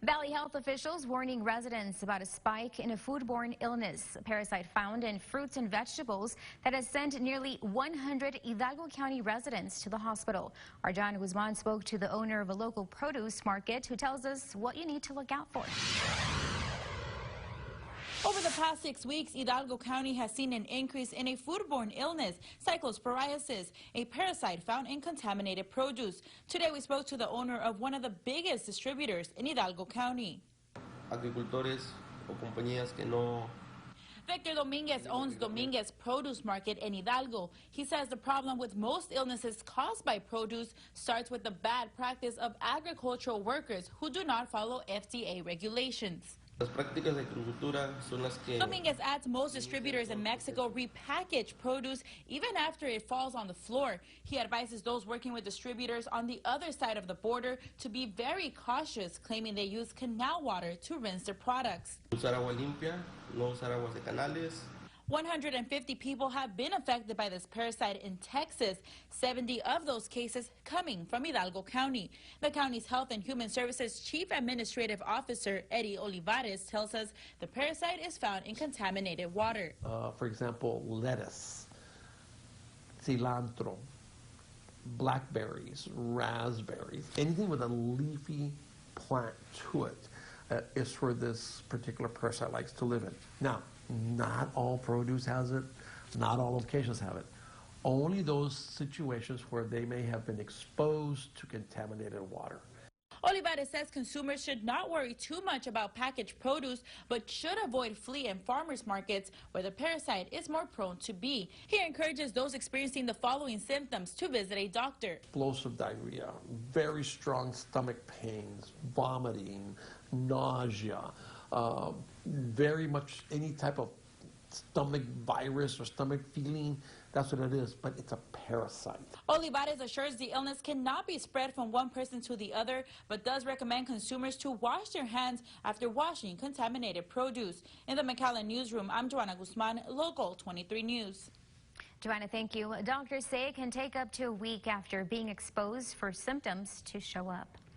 Valley Health officials warning residents about a spike in a foodborne illness, a parasite found in fruits and vegetables that has sent nearly 100 Hidalgo County residents to the hospital. Our John Guzman spoke to the owner of a local produce market who tells us what you need to look out for. Over the past 6 weeks, Hidalgo County has seen an increase in a foodborne illness, cyclosporiasis, a parasite found in contaminated produce. Today we spoke to the owner of one of the biggest distributors in Hidalgo County. Agricultores o compañías que no. Victor Dominguez owns Dominguez Produce Market in Hidalgo. He says the problem with most illnesses caused by produce starts with the bad practice of agricultural workers who do not follow FDA regulations. Las prácticas de agricultura son las que. Dominguez adds most distributors in Mexico repackage produce even after it falls on the floor. He advises those working with distributors on the other side of the border to be very cautious, claiming they use canal water to rinse their products. Usar agua limpia, no usar aguas de canales. 150 people have been affected by this parasite in Texas, 70 of those cases coming from Hidalgo County. The county's Health and Human Services Chief Administrative Officer, Eddie Olivares, tells us the parasite is found in contaminated water. For example, lettuce, cilantro, blackberries, raspberries, anything with a leafy plant to it is where this particular parasite likes to live in. Now, not all produce has it, not all locations have it. Only those situations where they may have been exposed to contaminated water. Olivares says consumers should not worry too much about packaged produce, but should avoid flea and farmers markets where the parasite is more prone to be. He encourages those experiencing the following symptoms to visit a doctor. Explosive diarrhea, very strong stomach pains, vomiting, nausea, very much any type of stomach virus or stomach feeling, that's what it is, but it's a parasite. Olivares assures the illness cannot be spread from one person to the other, but does recommend consumers to wash their hands after washing contaminated produce. In the McAllen newsroom, I'm Joanna Guzman, Local 23 News. Joanna, thank you. Doctors say it can take up to a week after being exposed for symptoms to show up.